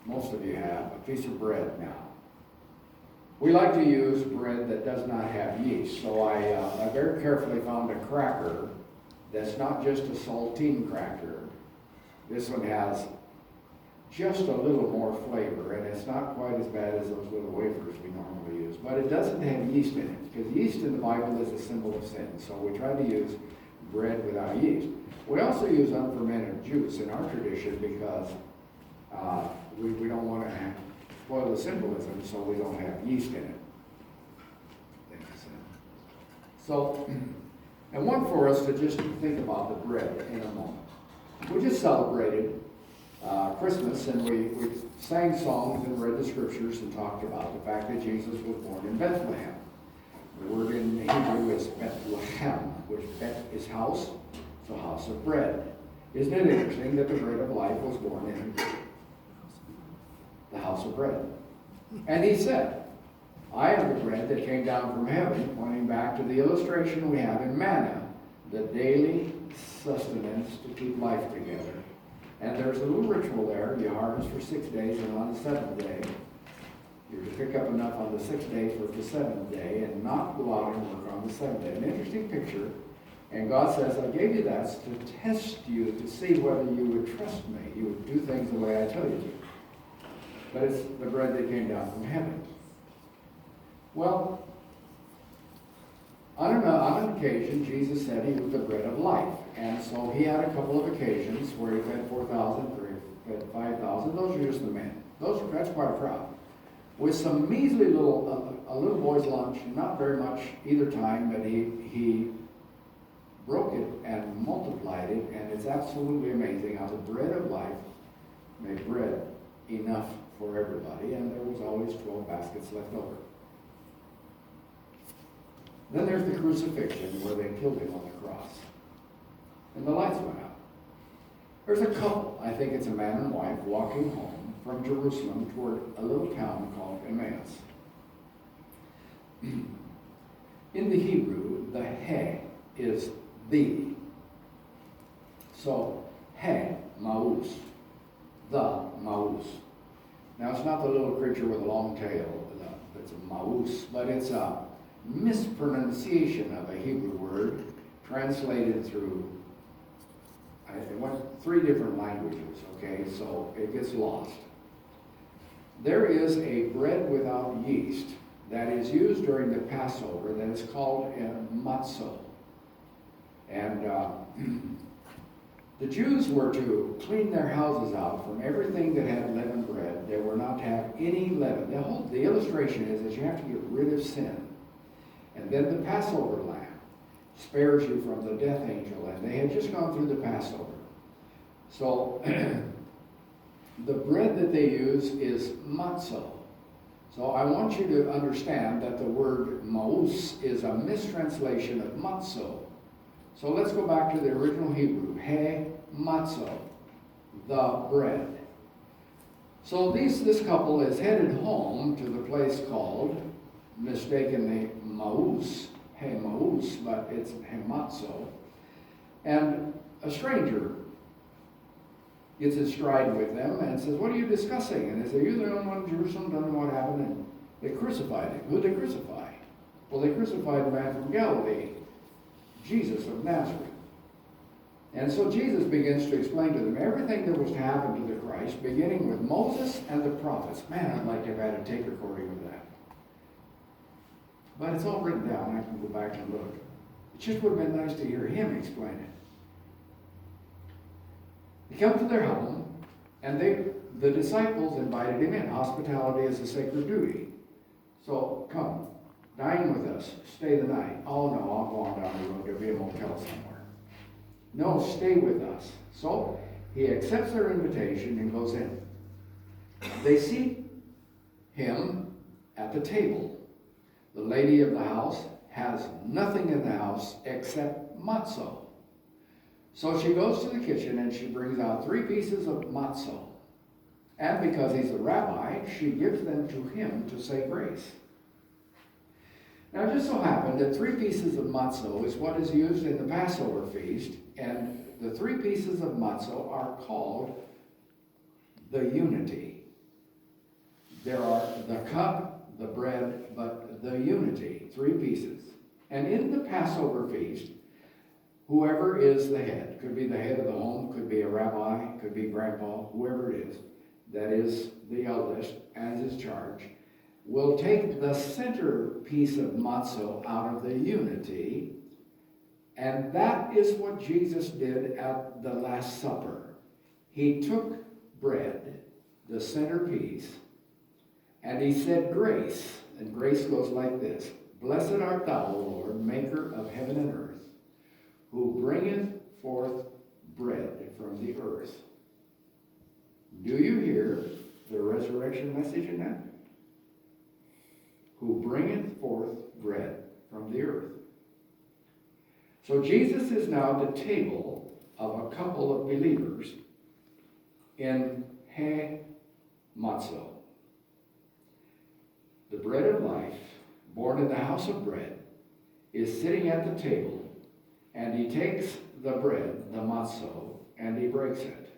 most of you have, a piece of bread now. We like to use bread that does not have yeast, so I very carefully found a cracker that's not just a saltine cracker. This one has just a little more flavor, and it's not quite as bad as those little wafers we normally use, but it doesn't have yeast in it, because yeast in the Bible is a symbol of sin, so we try to use bread without yeast. We also use unfermented juice in our tradition because we don't want to spoil the symbolism, so we don't have yeast in it. So, I want for us to just think about the bread in a moment. We just celebrated Christmas, and we sang songs and read the scriptures and talked about the fact that Jesus was born in Bethlehem. The word in Hebrew is Bethlehem, which Bet is house, so house of bread. Isn't it interesting that the bread of life was born in the house of bread? And he said, I am the bread that came down from heaven, pointing back to the illustration we have in manna, the daily sustenance to keep life together. And there's a little ritual there. You harvest for 6 days, and on the seventh day, you're to pick up enough on the 6th day for the 7th day and not go out and work on the 7th day. An interesting picture. And God says, I gave you that to test you, to see whether you would trust me. You would do things the way I tell you to. But it's the bread that came down from heaven. Well, on an occasion, Jesus said he was the bread of life. And so he had a couple of occasions where he fed 4,000, or he fed 5,000. Those are just the men. That's quite a crowd. With some measly a little boy's lunch, not very much either time, but he broke it and multiplied it, and it's absolutely amazing how the bread of life made bread enough for everybody, and there was always 12 baskets left over. Then there's the crucifixion, where they killed him on the cross. And the lights went out. There's a couple, I think it's a man and wife, walking home from Jerusalem toward a little town called Emmaus. In the Hebrew, the he is the. So, he, maus, the maus. Now, it's not the little creature with a long tail that's a maus, but it's a mispronunciation of a Hebrew word translated through, it went 3 different languages, okay, so it gets lost. There is a bread without yeast that is used during the Passover that is called a matzo. And the Jews were to clean their houses out from everything that had leavened bread. They were not to have any leaven. The illustration is that you have to get rid of sin. And then the Passover lamb spares you from the death angel. And they had just gone through the Passover. So the bread that they use is matzo. So I want you to understand that the word maus is a mistranslation of matzo. So let's go back to the original Hebrew. He matzo, the bread. So this couple is headed home to the place called, mistakenly, Maus, he maus, but it's he matzo. And a stranger gets in stride with them and says, what are you discussing? And they say, you're the only one in Jerusalem, don't know what happened. And they crucified him. Who did they crucify? Well, they crucified the man from Galilee, Jesus of Nazareth. And so Jesus begins to explain to them everything that was to happen to the Christ, beginning with Moses and the prophets. Man, I'd like to have had a tape recording of that. But it's all written down. I can go back and look. It just would have been nice to hear him explain it. They come to their home, and the disciples invited him in. Hospitality is a sacred duty. So, come, dine with us, stay the night. Oh no, I'll go on down the road, there'll be a motel somewhere. No, stay with us. So, he accepts their invitation and goes in. They seat him at the table. The lady of the house has nothing in the house except matzo. So she goes to the kitchen and she brings out 3 pieces of matzo. And because he's a rabbi, she gives them to him to say grace. Now, it just so happened that 3 pieces of matzo is what is used in the Passover feast, and the 3 pieces of matzo are called the unity. there are the cup, the bread, but the unity, 3 pieces. And in the Passover feast, whoever is the head, could be the head of the home, could be a rabbi, could be grandpa, whoever it is, that is the eldest as his charge, will take the center piece of matzo out of the unity, and that is what Jesus did at the Last Supper. He took bread, the centerpiece, and he said grace, and grace goes like this: Blessed art thou, O Lord, maker of heaven and earth, who bringeth forth bread from the earth. Do you hear the resurrection message in that? Who bringeth forth bread from the earth. So Jesus is now at the table of a couple of believers in He Matzo. The bread of life, born in the house of bread, is sitting at the table, and he takes the bread, the matzo, and he breaks it.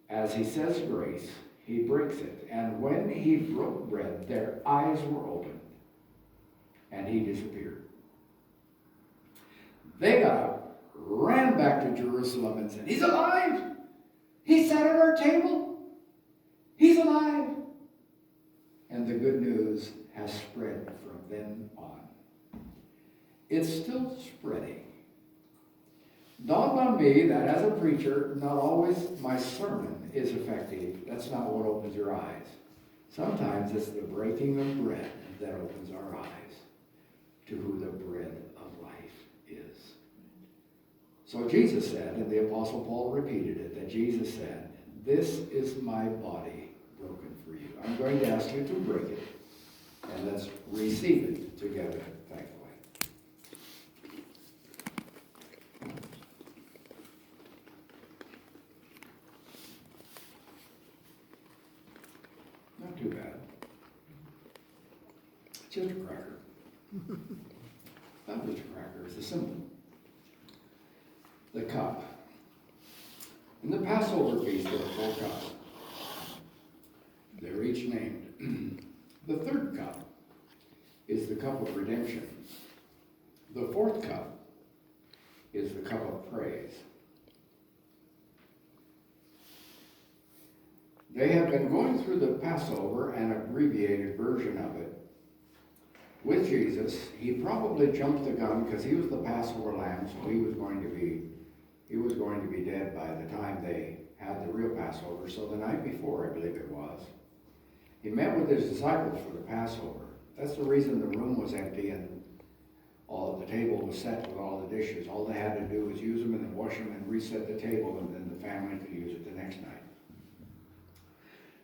As he says grace, he breaks it. And when he broke bread, their eyes were opened, and he disappeared. They got up, ran back to Jerusalem, and said, He's alive! He sat at our table! He's alive! And the good news has spread from then on. It's still spreading. Dawned on me that as a preacher, not always my sermon is effective. That's not what opens your eyes. Sometimes it's the breaking of bread that opens our eyes to who the bread of life is. So Jesus said, and the Apostle Paul repeated it, that Jesus said, This is my body broken for you. I'm going to ask you to break it, and let's receive it together, thankfully. Not too bad. Just a cracker. Not just a cracker, it's a symbol. The cup. In the Passover feast, there are 4 cups. They're each named. The 3rd cup is the cup of redemption. The 4th cup is the cup of praise. They have been going through the Passover, an abbreviated version of it. With Jesus, he probably jumped the gun because he was the Passover lamb, so he was going to be dead by the time they had the real Passover. So the night before, I believe it was, he met with his disciples for the Passover. That's the reason the room was empty and the table was set with all the dishes. All they had to do was use them and then wash them and reset the table, and then the family could use it the next night.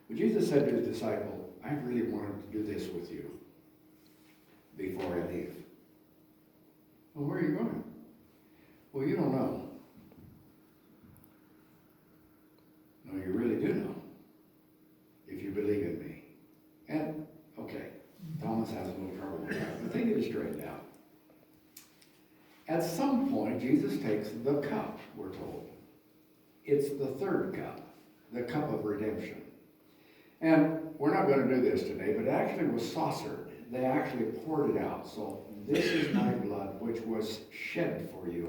But Jesus said to his disciple, I really wanted to do this with you before I leave. Well, where are you going? Well, you don't know. No, you really do know, if you believe in me. And, okay, Thomas has a little trouble with that, but they get it straightened out. At some point, Jesus takes the cup, we're told. It's the 3rd cup, the cup of redemption. And we're not going to do this today, but it actually was saucered. They actually poured it out. So this is my blood, which was shed for you.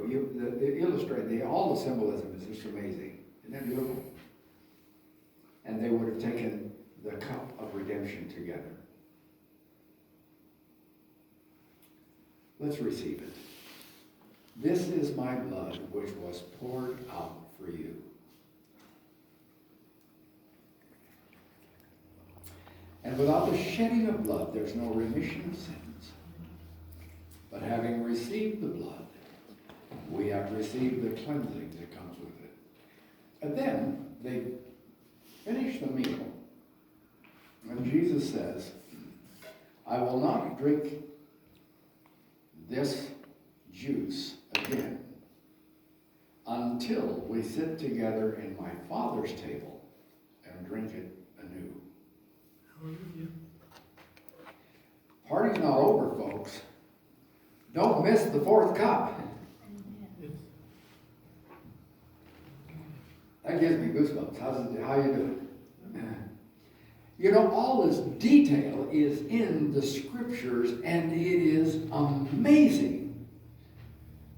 All the symbolism is just amazing. Isn't that beautiful? And they would have taken the cup of redemption together. Let's receive it. This is my blood, which was poured out for you. And without the shedding of blood, there's no remission of sins. But having received the blood, we have received the cleansing that comes with it. And then they finish the meal. And Jesus says, I will not drink this juice again until we sit together in my Father's table and drink it anew. Hallelujah. Party's not over, folks. Don't miss the 4th cup. Yes. That gives me goosebumps. How you doing? You know, all this detail is in the scriptures, and it is amazing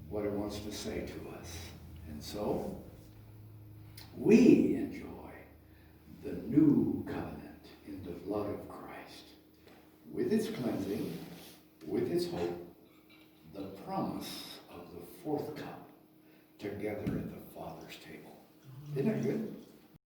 what it wants to say to us. And so, we enjoy the new covenant in the blood of Christ, with its cleansing, with its hope, the promise of the fourth cup together at the Father's table. Isn't that good?